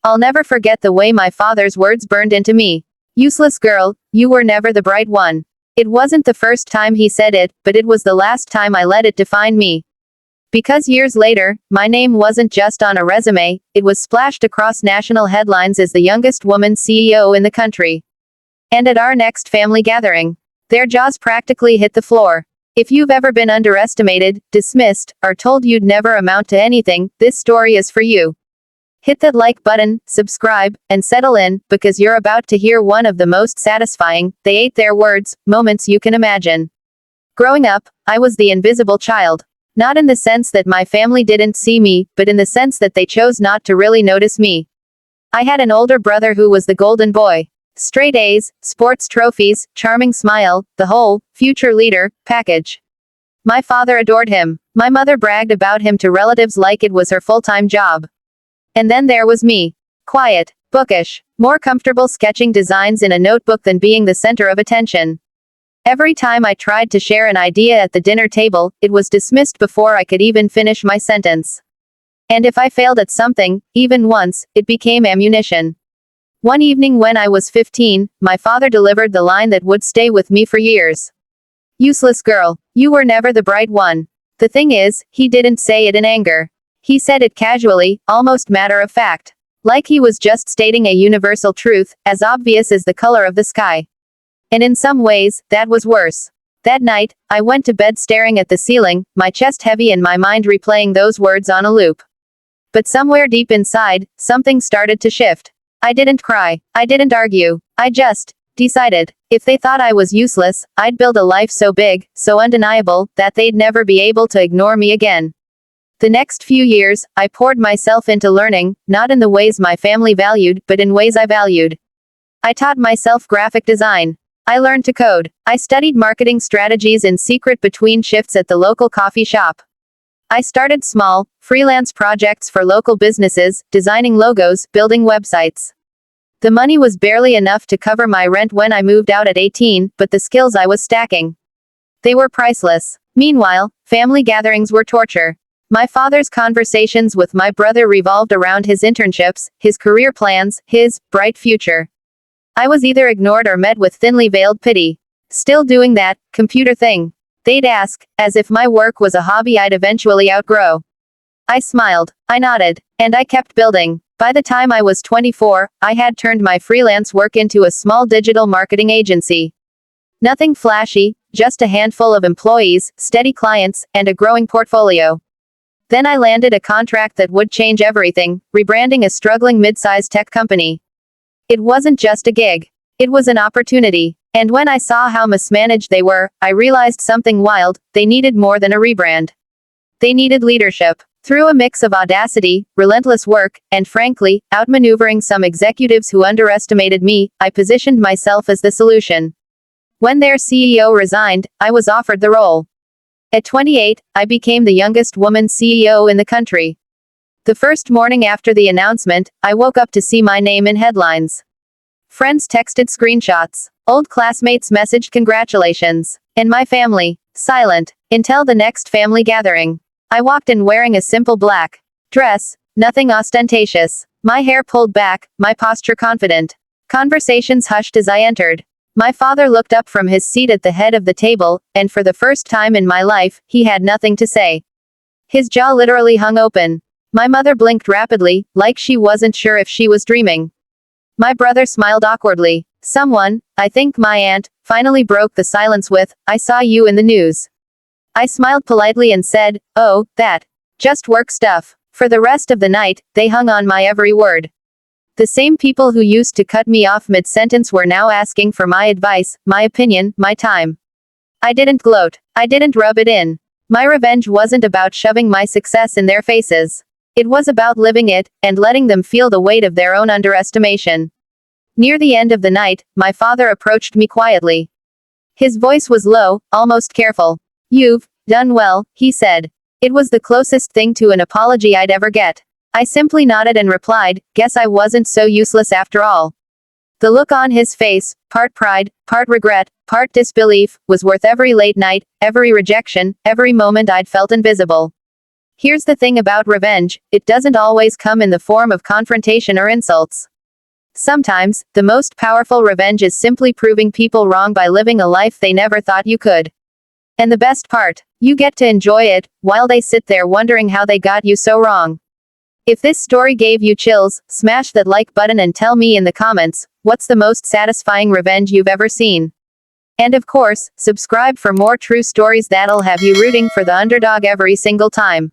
I'll never forget the way my father's words burned into me. Useless girl, you were never the bright one. It wasn't the first time he said it, but it was the last time I let it define me. Because years later, my name wasn't just on a resume, it was splashed across national headlines as the youngest woman CEO in the country. And at our next family gathering, their jaws practically hit the floor. If you've ever been underestimated, dismissed, or told you'd never amount to anything, this story is for you. Hit that like button, subscribe, and settle in, because you're about to hear one of the most satisfying, they ate their words, moments you can imagine. Growing up, I was the invisible child. Not in the sense that my family didn't see me, but in the sense that they chose not to really notice me. I had an older brother who was the golden boy. Straight A's, sports trophies, charming smile, the whole, future leader, package. My father adored him. My mother bragged about him to relatives like it was her full-time job. And then there was me. Quiet, bookish, more comfortable sketching designs in a notebook than being the center of attention. Every time I tried to share an idea at the dinner table, it was dismissed before I could even finish my sentence. And if I failed at something, even once, it became ammunition. One evening when I was 15, my father delivered the line that would stay with me for years. Useless girl, you were never the bright one. The thing is, he didn't say it in anger. He said it casually, almost matter of fact. Like he was just stating a universal truth, as obvious as the color of the sky. And in some ways, that was worse. That night, I went to bed staring at the ceiling, my chest heavy and my mind replaying those words on a loop. But somewhere deep inside, something started to shift. I didn't cry. I didn't argue. I just decided. If they thought I was useless, I'd build a life so big, so undeniable, that they'd never be able to ignore me again. The next few years, I poured myself into learning, not in the ways my family valued, but in ways I valued. I taught myself graphic design. I learned to code. I studied marketing strategies in secret between shifts at the local coffee shop. I started small, freelance projects for local businesses, designing logos, building websites. The money was barely enough to cover my rent when I moved out at 18, but the skills I was stacking, they were priceless. Meanwhile, family gatherings were torture. My father's conversations with my brother revolved around his internships, his career plans, his bright future. I was either ignored or met with thinly veiled pity. Still doing that computer thing, they'd ask, as if my work was a hobby I'd eventually outgrow. I smiled. I nodded. And I kept building. By the time I was 24, I had turned my freelance work into a small digital marketing agency. Nothing flashy, just a handful of employees, steady clients, and a growing portfolio. Then I landed a contract that would change everything, rebranding a struggling mid-sized tech company. It wasn't just a gig. It was an opportunity. And when I saw how mismanaged they were, I realized something wild. They needed more than a rebrand. They needed leadership. Through a mix of audacity, relentless work, and frankly, outmaneuvering some executives who underestimated me, I positioned myself as the solution. When their CEO resigned, I was offered the role. At 28, I became the youngest woman CEO in the country. The first morning after the announcement, I woke up to see my name in headlines. Friends texted screenshots. Old classmates messaged congratulations. And my family, silent, until the next family gathering. I walked in wearing a simple black dress, nothing ostentatious. My hair pulled back, my posture confident. Conversations hushed as I entered. My father looked up from his seat at the head of the table, and for the first time in my life, he had nothing to say. His jaw literally hung open. My mother blinked rapidly, like she wasn't sure if she was dreaming. My brother smiled awkwardly. Someone, I think my aunt, finally broke the silence with, "I saw you in the news." I smiled politely and said, "Oh, that. Just work stuff." For the rest of the night, they hung on my every word. The same people who used to cut me off mid-sentence were now asking for my advice, my opinion, my time. I didn't gloat. I didn't rub it in. My revenge wasn't about shoving my success in their faces. It was about living it, and letting them feel the weight of their own underestimation. Near the end of the night, my father approached me quietly. His voice was low, almost careful. "You've done well," he said. It was the closest thing to an apology I'd ever get. I simply nodded and replied, "Guess I wasn't so useless after all." The look on his face, part pride, part regret, part disbelief, was worth every late night, every rejection, every moment I'd felt invisible. Here's the thing about revenge, it doesn't always come in the form of confrontation or insults. Sometimes, the most powerful revenge is simply proving people wrong by living a life they never thought you could. And the best part, you get to enjoy it, while they sit there wondering how they got you so wrong. If this story gave you chills, smash that like button and tell me in the comments, what's the most satisfying revenge you've ever seen? And of course, subscribe for more true stories that'll have you rooting for the underdog every single time.